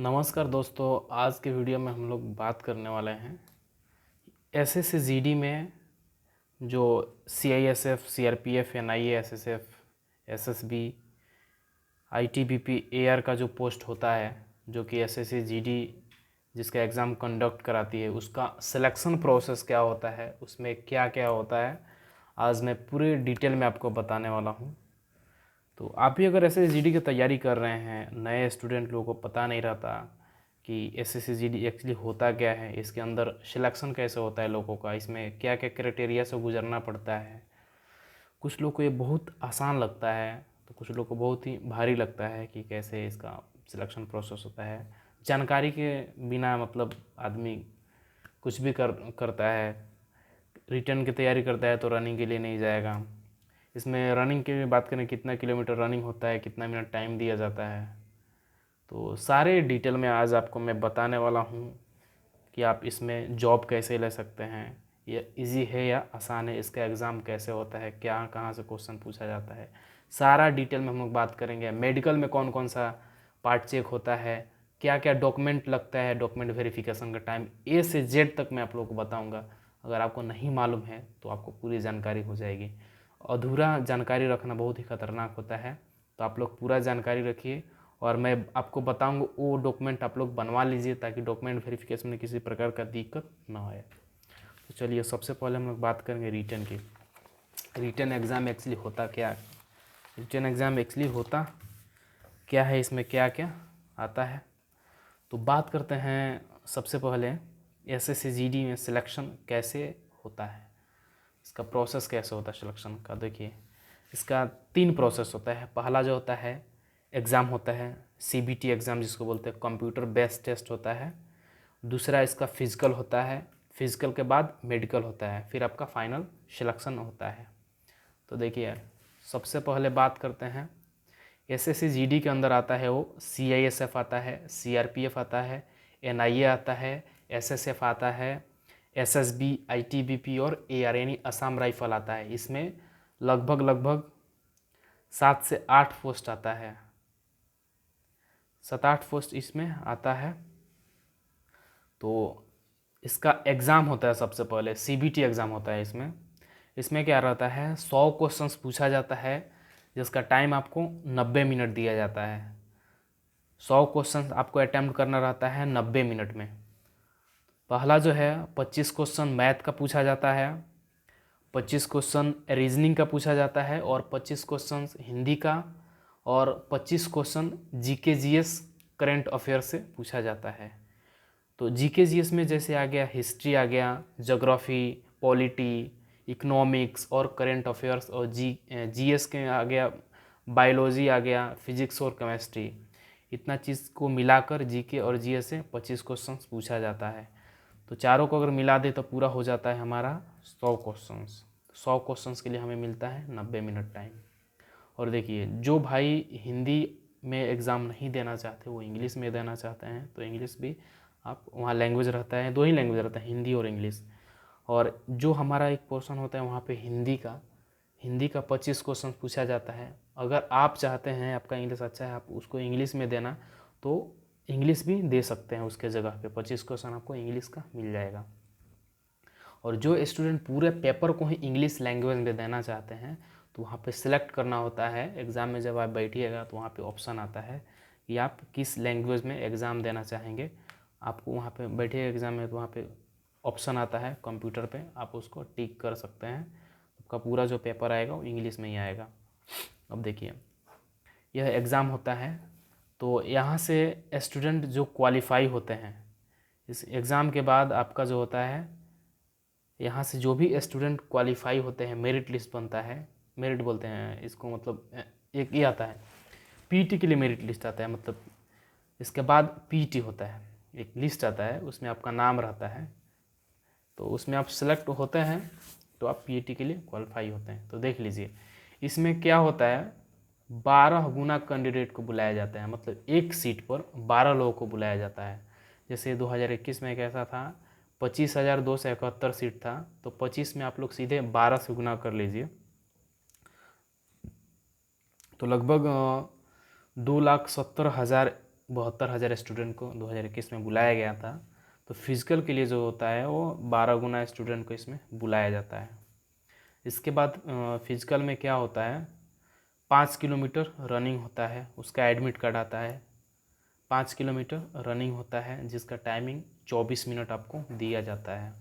नमस्कार दोस्तों, आज के वीडियो में हम लोग बात करने वाले हैं एसएससी-जीडी में जो CISF, CRPF, NIA, SSF, SSB, ITBP, AR का जो पोस्ट होता है, जो कि एसएससी-जीडी जिसका एग्ज़ाम कंडक्ट कराती है, उसका सिलेक्शन प्रोसेस क्या होता है, उसमें क्या क्या होता है, आज मैं पूरे डिटेल में आपको बताने वाला हूँ। तो आप भी अगर एसएससी-जीडी की तैयारी कर रहे हैं, नए स्टूडेंट लोगों को पता नहीं रहता कि एसएससी-जीडी एक्चुअली होता क्या है, इसके अंदर सिलेक्शन कैसे होता है लोगों का, इसमें क्या क्या क्राइटेरिया से गुजरना पड़ता है। कुछ लोग को ये बहुत आसान लगता है, तो कुछ लोग को बहुत ही भारी लगता है कि कैसे इसका सिलेक्शन प्रोसेस होता है। जानकारी के बिना मतलब आदमी कुछ भी करता है। रिटर्न की तैयारी करता है तो रनिंग के लिए नहीं जाएगा। इसमें रनिंग की बात करें, कितना किलोमीटर रनिंग होता है, कितना मिनट टाइम दिया जाता है, तो सारे डिटेल में आज आपको मैं बताने वाला हूँ कि आप इसमें जॉब कैसे ले सकते हैं, ये इजी है या आसान है, इसका एग्ज़ाम कैसे होता है, क्या कहाँ से क्वेश्चन पूछा जाता है, सारा डिटेल में हम लोग बात करेंगे। मेडिकल में कौन कौन सा पार्ट चेक होता है, क्या क्या डॉक्यूमेंट लगता है, डॉक्यूमेंट वेरिफिकेशन का टाइम, ए से जेड तक मैं आप लोगों को बताऊँगा। अगर आपको नहीं मालूम है तो आपको पूरी जानकारी हो जाएगी। अधूरा जानकारी रखना बहुत ही खतरनाक होता है, तो आप लोग पूरा जानकारी रखिए और मैं आपको बताऊंगा वो डॉक्यूमेंट आप लोग बनवा लीजिए ताकि डॉक्यूमेंट वेरिफिकेशन में किसी प्रकार का दिक्कत ना आए। तो चलिए, सबसे पहले हम लोग बात करेंगे रिटर्न की। रिटर्न एग्ज़ाम एक्चुअली होता क्या है, रिटर्न एग्ज़ाम एक्चुअली होता क्या है, इसमें क्या क्या आता है। तो बात करते हैं सबसे पहले एसएससी-जीडी में सिलेक्शन कैसे होता है, इसका प्रोसेस कैसे होता है सिलेक्शन का। देखिए, इसका 3 प्रोसेस होता है। पहला जो होता है एग्ज़ाम होता है सीबीटी एग्ज़ाम, जिसको बोलते हैं कंप्यूटर बेस्ड टेस्ट होता है। दूसरा इसका फिज़िकल होता है, फिज़िकल के बाद मेडिकल होता है, फिर आपका फाइनल सिलेक्शन होता है। तो देखिए, सबसे पहले बात करते हैं एसएससी-जीडी के अंदर आता है वो सीआईएसएफ आता है, सीआरपीएफ आता है, एनआईए आता है, एसएसएफ आता है, एसएसबी, आईटीबीपी और एआर यानी असम राइफल आता है। इसमें लगभग 7 से 8 पोस्ट आता है, 7-8 पोस्ट इसमें आता है। तो इसका एग्ज़ाम होता है, सबसे पहले सीबीटी एग्ज़ाम होता है। इसमें क्या रहता है, 100 क्वेश्चंस पूछा जाता है, जिसका टाइम आपको 90 मिनट दिया जाता है। 100 क्वेश्चन आपको अटैम्प्ट करना रहता है 90 मिनट में। पहला जो है 25 क्वेश्चन मैथ का पूछा जाता है, 25 क्वेश्चन रीजनिंग का पूछा जाता है और 25 क्वेश्चन हिंदी का और 25 question GK GS current affair से पूछा जाता है। तो जीके जीएस में जैसे आ गया हिस्ट्री, आ गया ज्योग्राफी, पॉलिटी, इकोनॉमिक्स और करंट अफेयर्स, और जीएस के आ गया बायोलॉजी, आ गया फिजिक्स और केमिस्ट्री। इतना चीज़ को मिलाकर जीके और जीएस से 25 क्वेश्चंस पूछा जाता है। तो चारों को अगर मिला दे तो पूरा हो जाता है हमारा 100 क्वेश्चंस। 100 क्वेश्चंस के लिए हमें मिलता है 90 मिनट टाइम। और देखिए, जो भाई हिंदी में एग्ज़ाम नहीं देना चाहते, वो इंग्लिश में देना चाहते हैं, तो इंग्लिश भी आप वहाँ लैंग्वेज रहता है, 2 ही लैंग्वेज रहता है, हिंदी और इंग्लिश। और जो हमारा एक पोर्शन होता है वहाँ पे हिंदी का 25 क्वेश्चन पूछा जाता है। अगर आप चाहते हैं, आपका इंग्लिश अच्छा है, आप उसको इंग्लिश में देना, तो इंग्लिश भी दे सकते हैं उसके जगह पे, 25 क्वेश्चन आपको इंग्लिश का मिल जाएगा। और जो स्टूडेंट पूरे पेपर को ही इंग्लिश लैंग्वेज में देना चाहते हैं, तो वहाँ पे सिलेक्ट करना होता है। एग्ज़ाम में जब आप बैठिएगा तो वहाँ पे ऑप्शन आता है कि आप किस लैंग्वेज में एग्ज़ाम देना चाहेंगे। आपको वहाँ पे बैठिए एग्ज़ाम में, तो वहाँ पे ऑप्शन आता है कंप्यूटर पे, आप उसको टिक कर सकते हैं। आपका पूरा जो पेपर आएगा वो इंग्लिश में ही आएगा। अब देखिए, यह एग्ज़ाम होता है, तो यहाँ से स्टूडेंट जो क्वालिफाई होते हैं, इस एग्ज़ाम के बाद आपका जो होता है, यहाँ से जो भी स्टूडेंट क्वालिफाई होते हैं, मेरिट लिस्ट बनता है। मेरिट बोलते हैं इसको, मतलब एक ये आता है पीटी के लिए मेरिट लिस्ट आता है, मतलब इसके बाद पीटी होता है, एक लिस्ट आता है, उसमें आपका नाम रहता है, तो उसमें आप सेलेक्ट होते हैं तो आप पीटी के लिए क्वालिफाई होते हैं। तो देख लीजिए, इसमें क्या होता है, 12 गुना कैंडिडेट को बुलाया जाता है, मतलब एक सीट पर 12 लोगों को बुलाया जाता है। जैसे 2021 में कैसा था, 25,271 सीट था, तो 25 में आप लोग सीधे 12 से गुना कर लीजिए, तो लगभग 2,70,000 72,000 स्टूडेंट को 2021 में बुलाया गया था। तो फिज़िकल के लिए जो होता है वो 12 गुना स्टूडेंट को इसमें बुलाया जाता है। इसके बाद फिज़िकल में क्या होता है, 5 किलोमीटर रनिंग होता है, उसका एडमिट कार्ड आता है। 5 किलोमीटर रनिंग होता है जिसका टाइमिंग 24 मिनट आपको दिया जाता है।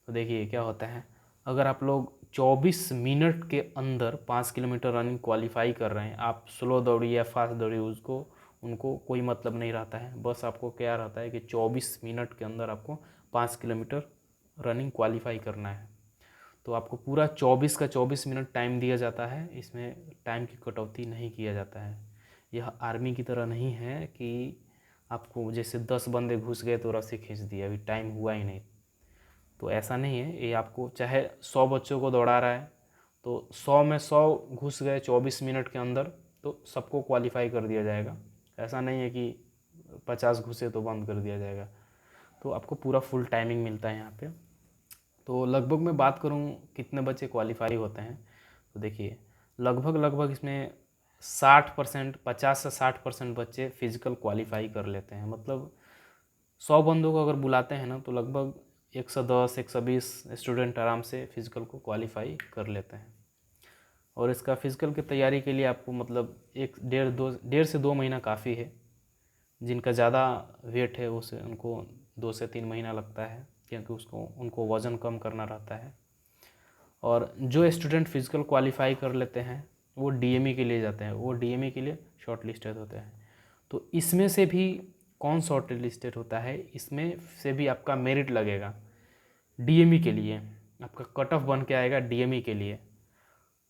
तो देखिए क्या होता है, अगर आप लोग 24 मिनट के अंदर 5 किलोमीटर रनिंग क्वालिफाई कर रहे हैं, आप स्लो दौड़िए या फास्ट दौड़िए उनको कोई मतलब नहीं रहता है। बस आपको क्या रहता है कि 24 मिनट के अंदर आपको 5 किलोमीटर रनिंग क्वालिफाई करना है। तो आपको पूरा 24 का 24 मिनट टाइम दिया जाता है, इसमें टाइम की कटौती नहीं किया जाता है। यह आर्मी की तरह नहीं है कि आपको जैसे 10 बंदे घुस गए तो रस्सी खींच दी, अभी टाइम हुआ ही नहीं। तो ऐसा नहीं है, ये आपको चाहे 100 बच्चों को दौड़ा रहा है तो 100 में 100 घुस गए 24 मिनट के अंदर तो सबको क्वालिफाई कर दिया जाएगा। ऐसा नहीं है कि 50 घुसे तो बंद कर दिया जाएगा। तो आपको पूरा फुल टाइमिंग मिलता है यहाँ पे। तो लगभग मैं बात करूँ कितने बच्चे क्वालिफाई होते हैं, तो देखिए लगभग इसमें 60%, 50 से 60% बच्चे फिज़िकल क्वालिफाई कर लेते हैं। मतलब 100 बंदों को अगर बुलाते हैं ना तो लगभग 110, 120 स्टूडेंट आराम से फिज़िकल को क्वालिफाई कर लेते हैं। और इसका फिज़िकल की तैयारी के लिए आपको मतलब 1 से 2 महीना काफ़ी है। जिनका ज़्यादा वेट है उसे उनको 2 से 3 महीना लगता है, क्योंकि उनको वज़न कम करना रहता है। और जो स्टूडेंट फिज़िकल क्वालिफाई कर लेते हैं वो डीएमई के लिए जाते हैं, वो डीएमई के लिए शॉर्ट लिस्टेड होते हैं। तो इसमें से भी कौन शॉर्ट लिस्टेड होता है, इसमें से भी आपका मेरिट लगेगा डीएमई के लिए, आपका कट ऑफ बन के आएगा डीएमई के लिए।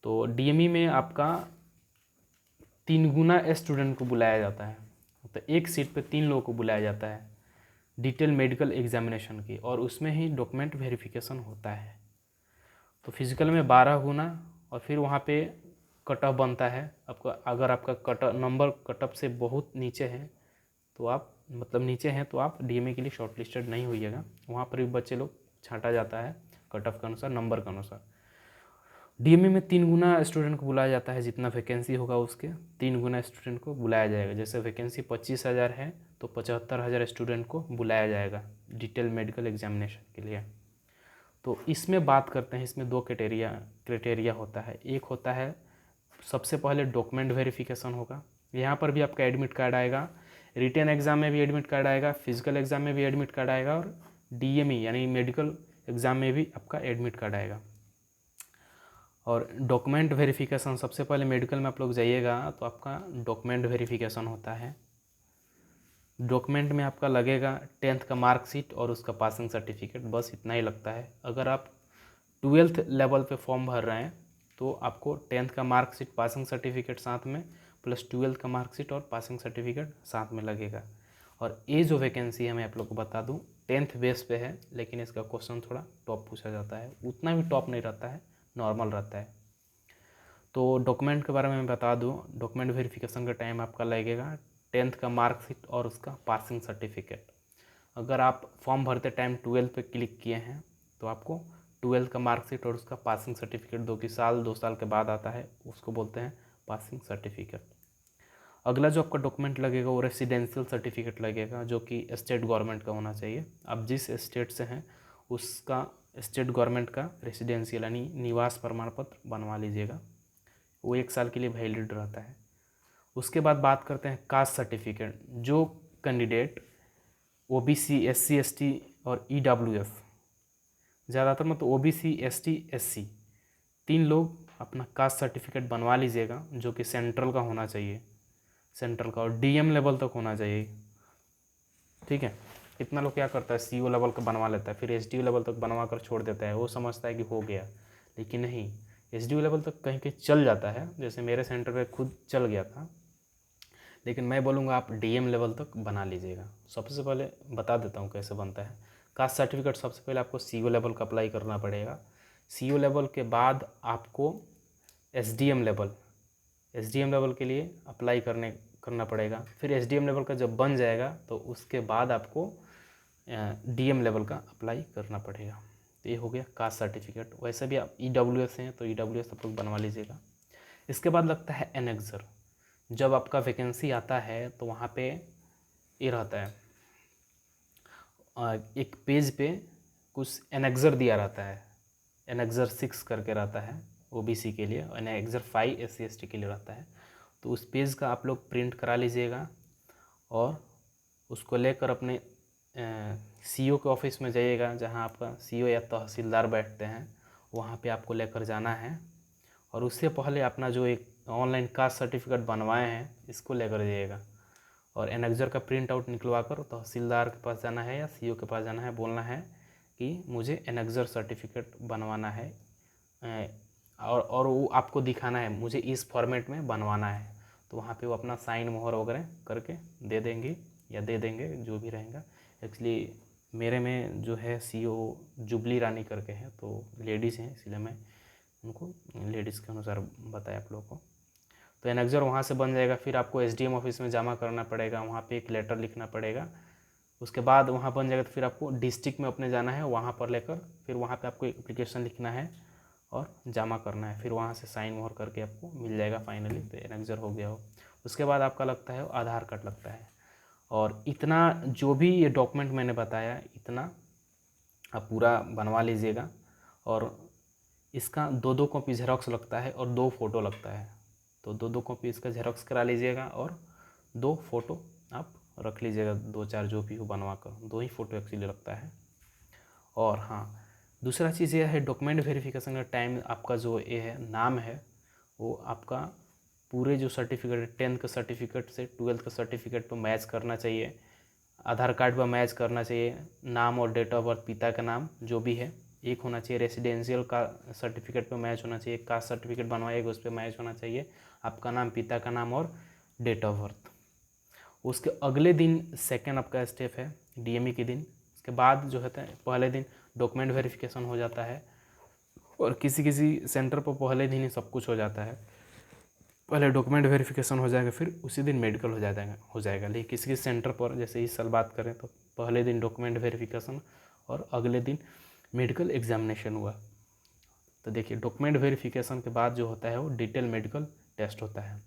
तो डीएमई में आपका 3 गुना स्टूडेंट को बुलाया जाता है, तो एक सीट पे 3 लोगों को बुलाया जाता है डिटेल मेडिकल एग्जामिनेशन की, और उसमें ही डॉक्यूमेंट वेरिफिकेशन होता है। तो फिज़िकल में 12 गुना, और फिर वहाँ पे कट ऑफ बनता है आपका। अगर आपका कट नंबर कट ऑफ से बहुत नीचे है तो आप नीचे हैं तो आप डीएमई के लिए शॉर्ट लिस्टेड नहीं होइएगा। वहाँ पर भी बच्चे लोग छांटा जाता है कट ऑफ के अनुसार, नंबर के अनुसार। डीएमई में 3 गुना स्टूडेंट को बुलाया जाता है, जितना वैकेंसी होगा उसके 3 गुना स्टूडेंट को बुलाया जाएगा। जैसे वैकेंसी 25,000 है तो 75,000 स्टूडेंट को बुलाया जाएगा डिटेल मेडिकल एग्जामिनेशन के लिए। तो इसमें बात करते हैं, इसमें 2 क्राइटेरिया होता है। एक होता है सबसे पहले डॉक्यूमेंट वेरिफिकेशन होगा, यहाँ पर भी आपका एडमिट कार्ड आएगा, रिटन एग्ज़ाम में भी एडमिट कार्ड आएगा, फिजिकल एग्ज़ाम में भी एडमिट कार्ड आएगा, और डीएमई यानी मेडिकल एग्ज़ाम में भी आपका एडमिट कार्ड आएगा। और डॉक्यूमेंट वेरिफिकेशन सबसे पहले मेडिकल में आप लोग जाइएगा तो आपका डॉक्यूमेंट वेरिफिकेशन होता है। डॉक्यूमेंट में आपका लगेगा 10th का मार्कशीट और उसका पासिंग सर्टिफिकेट, बस इतना ही लगता है। अगर आप 12th लेवल पे फॉर्म भर रहे हैं तो आपको 10th का मार्कशीट, पासिंग सर्टिफिकेट साथ में, प्लस 12th का मार्कशीट और पासिंग सर्टिफिकेट साथ में लगेगा। और ये जो वैकेंसी है मैं आप लोग को बता दूं 10th बेस पे है, लेकिन इसका क्वेश्चन थोड़ा टॉप पूछा जाता है, उतना भी टॉप नहीं रहता है, नॉर्मल रहता है। तो डॉक्यूमेंट के बारे में मैं बता दूं, डॉक्यूमेंट वेरिफिकेशन का टाइम आपका लगेगा 10th का मार्कशीट और उसका पासिंग सर्टिफिकेट। अगर आप फॉर्म भरते टाइम 12th पे क्लिक किए हैं तो आपको 12th का मार्कशीट और उसका पासिंग सर्टिफिकेट 2 साल के बाद आता है, उसको बोलते हैं पासिंग सर्टिफिकेट। अगला जो आपका डॉक्यूमेंट लगेगा वो रेसिडेंशियल सर्टिफिकेट लगेगा, जो कि स्टेट गवर्नमेंट का होना चाहिए। आप जिस स्टेट से हैं उसका स्टेट गवर्नमेंट का रेसिडेंशियल यानी निवास प्रमाण पत्र बनवा लीजिएगा, वो 1 साल के लिए वैलिड रहता है। उसके बाद बात करते हैं कास्ट सर्टिफिकेट। जो कैंडिडेट ओबीसी, एससी, एसटी और ईडब्ल्यूएस, ज़्यादातर मतलब ओबीसी, एसटी, एससी 3 लोग अपना कास्ट सर्टिफिकेट बनवा लीजिएगा, जो कि सेंट्रल का होना चाहिए, सेंट्रल का, और डीएम लेवल तक होना चाहिए। ठीक है, इतना लोग क्या करता है सीओ लेवल का बनवा लेता है, फिर एसडीओ लेवल तक बनवा कर छोड़ देता है, वो समझता है कि हो गया, लेकिन नहीं, एसडीओ लेवल तक कहीं कहीं चल जाता है। जैसे मेरे सेंटर पे खुद चल गया था, लेकिन मैं बोलूँगा आप डीएम लेवल तक बना लीजिएगा। सबसे पहले बता देता हूँ कैसे बनता है कास्ट सर्टिफिकेट। सबसे पहले आपको सीओ लेवल का अप्लाई करना पड़ेगा। सीओ लेवल के बाद आपको एसडीएम लेवल के लिए अप्लाई करना पड़ेगा। फिर एसडीएम लेवल का जब बन जाएगा तो उसके बाद आपको डीएम लेवल का अप्लाई करना पड़ेगा। तो ये हो गया कास्ट सर्टिफिकेट। वैसे भी आप ईडब्ल्यूएस हैं तो ईडब्ल्यूएस आप लोग बनवा लीजिएगा। इसके बाद लगता है एनेक्सर। जब आपका वैकेंसी आता है तो वहाँ पे ये रहता है, एक पेज पे कुछ एनेक्सर दिया रहता है, एनेक्सर 6 करके रहता है ओबीसी के लिए, और एनेक्सर 5 SC/ST के लिए रहता है। तो उस पेज का आप लोग प्रिंट करा लीजिएगा और उसको लेकर अपने सीईओ के ऑफिस में जाइएगा, जहां आपका सीईओ या तहसीलदार बैठते हैं, वहां पे आपको लेकर जाना है। और उससे पहले अपना जो एक ऑनलाइन कास्ट सर्टिफिकेट बनवाए हैं इसको लेकर जाइएगा, और एनेक्सर का प्रिंट आउट निकलवा कर तहसीलदार के पास जाना है या सीईओ के पास जाना है, बोलना है कि मुझे एनेक्सर सर्टिफिकेट बनवाना है, और वो आपको दिखाना है मुझे इस फॉर्मेट में बनवाना है। तो वहाँ पे वो अपना साइन मोहर वगैरह करके दे देंगे या दे देंगे, जो भी रहेगा। एक्चुअली मेरे में जो है सीईओ जुबली रानी करके है, तो लेडीज़ हैं, इसलिए मैं उनको लेडीज़ के अनुसार बताया आप लोगों को। तो एनेक्सर वहाँ से बन जाएगा। फिर आपको एसडीएम ऑफिस में जमा करना पड़ेगा, वहाँ पे एक लेटर लिखना पड़ेगा। उसके बाद वहाँ बन जाएगा तो फिर आपको डिस्ट्रिक्ट में अपने जाना है, वहाँ पर लेकर फिर वहाँ पे आपको एप्लीकेशन लिखना है और जमा करना है। फिर वहाँ से साइन मोहर करके आपको मिल जाएगा फाइनली, तो एनेक्सर हो गया हो। उसके बाद आपका लगता है आधार कार्ड लगता है। और इतना जो भी ये डॉक्यूमेंट मैंने बताया, इतना आप पूरा बनवा लीजिएगा। और इसका 2-2 कॉपी जेरॉक्स लगता है और 2 फ़ोटो लगता है। तो 2-2 कॉपी इसका जेरॉक्स करा लीजिएगा और 2 फ़ोटो आप रख लीजिएगा, 2-4 जो भी हो बनवा कर। 2 ही फ़ोटो एक्चुअली लगता है। और हाँ, दूसरा चीज़ यह है डॉक्यूमेंट वेरिफिकेशन का टाइम, आपका जो ये है नाम है वो आपका पूरे जो सर्टिफिकेट है 10th का सर्टिफिकेट से 12th का सर्टिफिकेट पर मैच करना चाहिए, आधार कार्ड पर मैच करना चाहिए। नाम और डेट ऑफ बर्थ, पिता का नाम जो भी है एक होना चाहिए। रेसिडेंशियल का सर्टिफिकेट पर मैच होना चाहिए। कास्ट सर्टिफिकेट बनवाइएगा उस पर मैच होना चाहिए आपका नाम, पिता का नाम और डेट ऑफ बर्थ। उसके अगले दिन सेकेंड आपका स्टेप है डीएमई के दिन। उसके बाद जो होता है पहले दिन डॉक्यूमेंट वेरिफिकेशन हो जाता है, और किसी किसी सेंटर पर पहले दिन ही सब कुछ हो जाता है। पहले डॉक्यूमेंट वेरिफिकेशन हो जाएगा, फिर उसी दिन मेडिकल हो जाएगा। लेकिन किसी किसी सेंटर पर, जैसे इस साल बात करें तो पहले दिन डॉक्यूमेंट वेरिफिकेशन और अगले दिन मेडिकल एग्जामिनेशन हुआ। तो देखिए डॉक्यूमेंट वेरिफिकेशन के बाद जो होता है वो डिटेल मेडिकल टेस्ट होता है।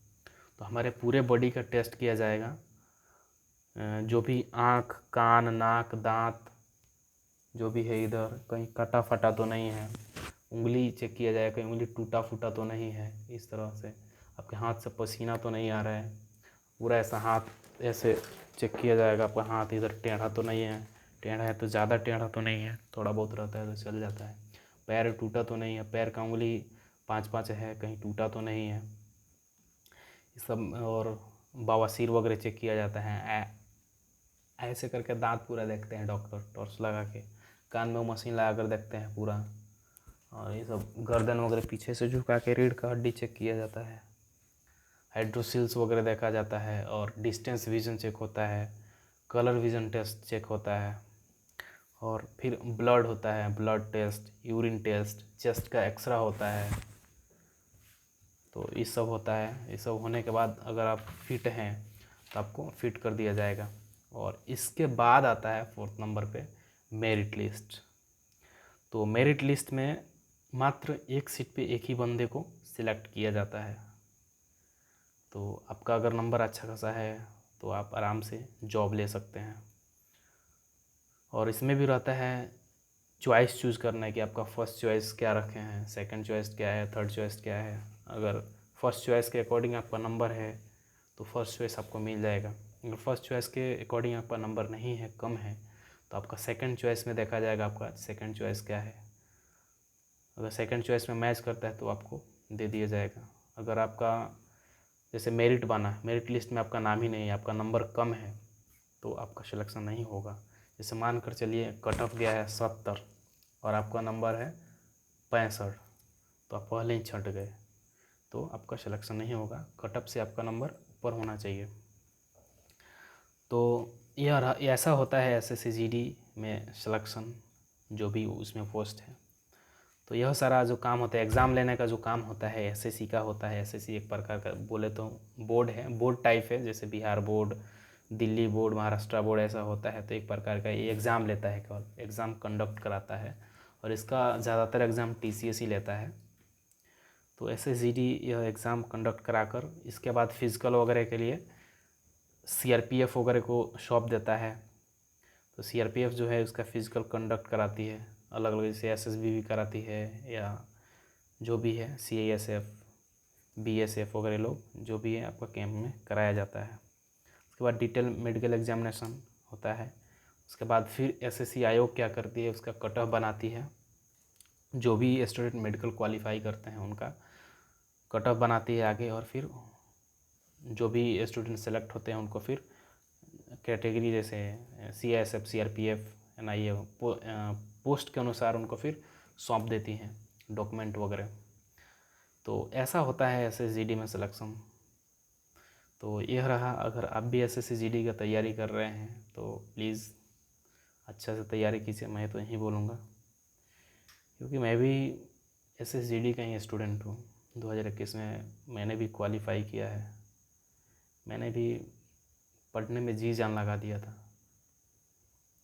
तो हमारे पूरे बॉडी का टेस्ट किया जाएगा, जो भी आँख, कान, नाक, दांत जो भी है, इधर कहीं कटा फटा तो नहीं है, उंगली चेक किया जाएगा कहीं उंगली टूटा फूटा तो नहीं है, इस तरह से आपके हाथ से पसीना तो नहीं आ रहा है, पूरा ऐसा हाथ ऐसे चेक किया जाएगा, आपका हाथ इधर टेढ़ा तो नहीं है, टेढ़ा है तो ज़्यादा टेढ़ा तो नहीं है, थोड़ा बहुत रहता है तो चल जाता है। पैर टूटा तो नहीं है, पैर का उंगली 5-5 है, कहीं टूटा तो नहीं है, ये सब। और बवासीर वगैरह चेक किया जाता है। ऐसे करके दांत पूरा देखते हैं डॉक्टर टॉर्च लगा के, कान में मशीन लगा कर देखते हैं पूरा, और ये सब गर्दन वगैरह पीछे से झुका के रीढ़ का हड्डी चेक किया जाता है, हाइड्रोसिल्स वगैरह देखा जाता है, और डिस्टेंस विजन चेक होता है, कलर विजन टेस्ट चेक होता है, और फिर ब्लड होता है, blood test, urine test, chest का एक्सरा होता है। तो ये सब होता है। ये सब होने के बाद अगर आप फिट हैं तो आपको फिट कर दिया जाएगा। और इसके बाद आता है 4th नंबर पे मेरिट लिस्ट। तो मेरिट लिस्ट में मात्र एक सीट पे एक ही बंदे को सिलेक्ट किया जाता है। तो आपका अगर नंबर अच्छा खासा है तो आप आराम से जॉब ले सकते हैं। और इसमें भी रहता है चॉइस चूज़ करना है कि आपका फर्स्ट चॉइस क्या रखे हैं, सेकंड चॉइस क्या है, थर्ड चॉइस क्या है। अगर फर्स्ट चॉइस के अकॉर्डिंग आपका नंबर है तो फर्स्ट चॉइस आपको मिल जाएगा। अगर फर्स्ट चॉइस के अकॉर्डिंग आपका नंबर नहीं है, कम है, तो आपका सेकंड चॉइस में देखा जाएगा आपका सेकंड चॉइस क्या है। अगर सेकंड चॉइस में मैच करता है तो आपको दे दिया जाएगा। अगर आपका जैसे मेरिट बना, मेरिट लिस्ट में आपका नाम ही नहीं है, आपका नंबर कम है, तो आपका सिलेक्शन नहीं होगा। जैसे मान कर चलिए कट ऑफ गया है 70 और आपका नंबर है 65, तो आप पहले ही छट गए, तो आपका सिलेक्शन नहीं होगा। कट ऑफ से आपका नंबर ऊपर होना चाहिए। तो यह ऐसा होता है SSC GD में सिलेक्शन, जो भी उसमें पोस्ट है। तो यह सारा जो काम होता है, एग्ज़ाम लेने का जो काम होता है SSC का होता है। SSC एक प्रकार का बोले तो बोर्ड है, बोर्ड टाइप है, जैसे Bihar board, Delhi board, Maharashtra board ऐसा होता है। तो एक प्रकार का ये एग्ज़ाम लेता है, केवल एग्ज़ाम कंडक्ट कराता है, और इसका ज़्यादातर एग्ज़ाम TCS ही लेता है। तो SSC GD यह एग्ज़ाम कंडक्ट कराकर इसके बाद फिज़िकल वगैरह के लिए CRPF वगैरह को सौंप देता है। तो CRPF जो है उसका फिज़िकल कंडक्ट कराती है, अलग अलग, जैसे SSB भी कराती है, या जो भी है CISF BSF वगैरह लोग जो भी है आपका कैंप में कराया जाता है। उसके बाद डिटेल मेडिकल एग्जामिनेशन होता है। उसके बाद फिर SSC आयोग क्या करती है, उसका कट ऑफ बनाती है। जो भी स्टूडेंट मेडिकल क्वालिफाई करते हैं उनका कट ऑफ बनाती है आगे, और फिर जो भी स्टूडेंट सेलेक्ट होते हैं उनको फिर कैटेगरी जैसे CISF CRPF NIA पोस्ट के अनुसार उनको फिर सौंप देती हैं डॉक्यूमेंट वगैरह। तो ऐसा होता है SSGD में सिलेक्शन। तो यह रहा, अगर आप भी SSCGD का तैयारी कर रहे हैं तो प्लीज़ अच्छा से तैयारी कीजिए, मैं तो यही बोलूँगा, क्योंकि मैं भी SSGD का ही स्टूडेंट हूँ। 2021 में मैंने भी क्वालिफाई किया है। मैंने भी पढ़ने में जी जान लगा दिया था।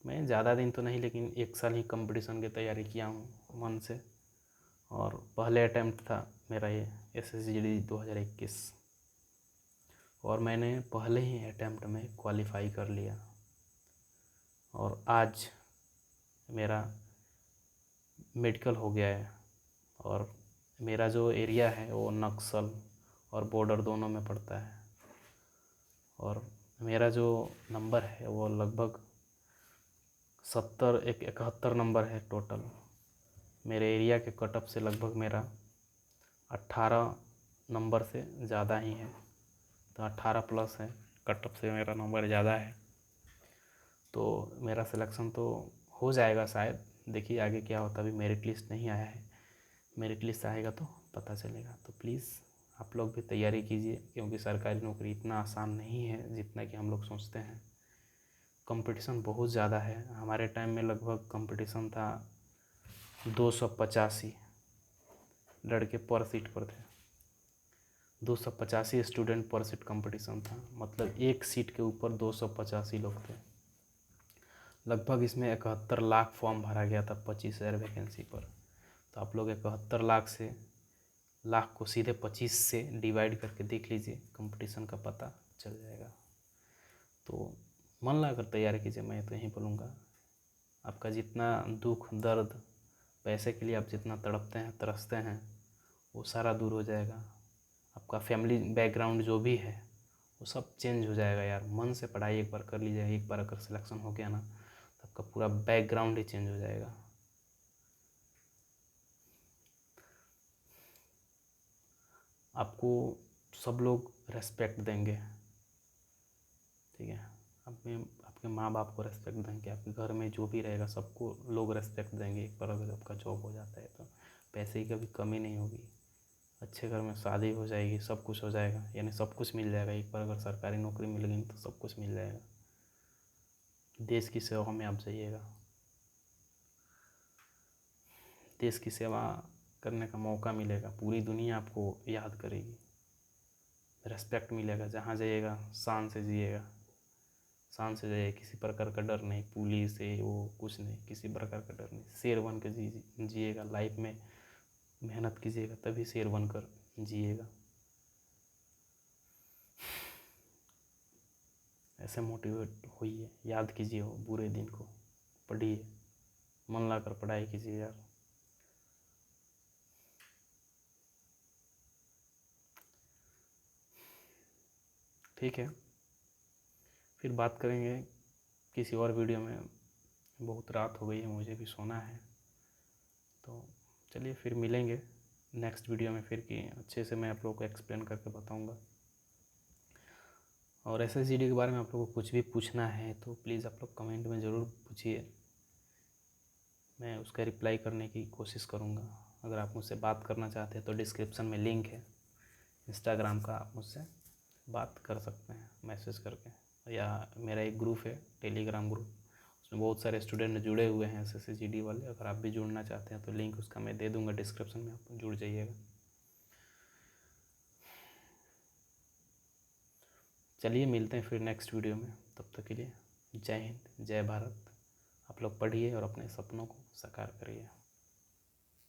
मैं ज़्यादा दिन तो नहीं, लेकिन 1 साल ही कंपटीशन की तैयारी किया हूँ मन से, और पहले अटैम्प्ट था मेरा ये SSGD 2021, और मैंने पहले ही अटैम्प्ट में क्वालिफाई कर लिया। और आज मेरा मेडिकल हो गया है, और मेरा जो एरिया है वो नक्सल और बॉर्डर दोनों में पड़ता है, और मेरा जो नंबर है वो लगभग 71 नंबर है टोटल। मेरे एरिया के कटअप से लगभग मेरा 18 नंबर से ज़्यादा ही है, तो 18 प्लस है, कटअप से मेरा नंबर ज़्यादा है। तो मेरा सिलेक्शन तो हो जाएगा शायद, देखिए आगे क्या होता है। अभी मेरिट लिस्ट नहीं आया है, मेरिट लिस्ट आएगा तो पता चलेगा। तो प्लीज़ आप लोग भी तैयारी कीजिए, क्योंकि सरकारी नौकरी इतना आसान नहीं है जितना कि हम लोग सोचते हैं। कंपटीशन बहुत ज़्यादा है। हमारे टाइम में लगभग कंपटीशन था 285 लड़के पर सीट पर थे। 285 स्टूडेंट पर सीट कंपटीशन था, मतलब एक सीट के ऊपर 285 लोग थे। लगभग इसमें 71 लाख फॉर्म भरा गया था 25,000 वैकेंसी पर। तो आप लोग 71 लाख से लाख को सीधे 25 से डिवाइड करके देख लीजिए, कंपटीशन का पता चल जाएगा। तो मन लगाकर तैयारी कीजिए, मैं तो यही बोलूँगा। आपका जितना दुख दर्द, पैसे के लिए आप जितना तड़पते हैं तरसते हैं, वो सारा दूर हो जाएगा। आपका फैमिली बैकग्राउंड जो भी है वो सब चेंज हो जाएगा यार। मन से पढ़ाई एक बार कर लीजिए, एक बार अगर सिलेक्शन हो गया ना तो आपका पूरा बैकग्राउंड ही चेंज हो जाएगा। आपको सब लोग रेस्पेक्ट देंगे, ठीक है। आपके माँ बाप को रेस्पेक्ट देंगे, आपके घर में जो भी रहेगा सबको लोग रेस्पेक्ट देंगे। एक बार अगर आपका जॉब हो जाता है तो पैसे की कभी कमी नहीं होगी। अच्छे घर में शादी हो जाएगी, सब कुछ हो जाएगा, यानी सब कुछ मिल जाएगा। एक बार अगर सरकारी नौकरी मिल गई तो सब कुछ मिल जाएगा। देश की सेवा में आप जाइएगा, देश की सेवा करने का मौका मिलेगा, पूरी दुनिया आपको याद करेगी, रेस्पेक्ट मिलेगा। जहाँ जाइएगा शान से जिएगा, शान से जाइए, किसी प्रकार का डर नहीं, पुलिस है वो कुछ नहीं, किसी प्रकार का डर नहीं। शेर बन कर जिएगा लाइफ में, मेहनत कीजिएगा तभी शेर बनकर जिएगा। ऐसे मोटिवेट होइए, याद कीजिए वो बुरे दिन को, पढ़िए, मन लगाकर पढ़ाई कीजिए यार। ठीक है, फिर बात करेंगे किसी और वीडियो में। बहुत रात हो गई है, मुझे भी सोना है। तो चलिए फिर मिलेंगे नेक्स्ट वीडियो में फिर, कि अच्छे से मैं आप लोगों को एक्सप्लेन करके बताऊंगा। और SSGD के बारे में आप लोगों को कुछ भी पूछना है तो प्लीज़ आप लोग कमेंट में ज़रूर पूछिए, मैं उसका रिप्लाई करने की कोशिश करूँगा। अगर आप मुझसे बात करना चाहते हैं तो डिस्क्रिप्शन में लिंक है इंस्टाग्राम का, आप मुझसे बात कर सकते हैं मैसेज करके, या मेरा एक ग्रुप है टेलीग्राम ग्रुप, उसमें बहुत सारे स्टूडेंट जुड़े हुए हैं SSGD वाले। अगर आप भी जुड़ना चाहते हैं तो लिंक उसका मैं दे दूँगा डिस्क्रिप्शन में, आप जुड़ जाइएगा। चलिए मिलते हैं फिर नेक्स्ट वीडियो में, तब तक के लिए जय हिंद, जय भारत। आप लोग पढ़िए और अपने सपनों को साकार करिए।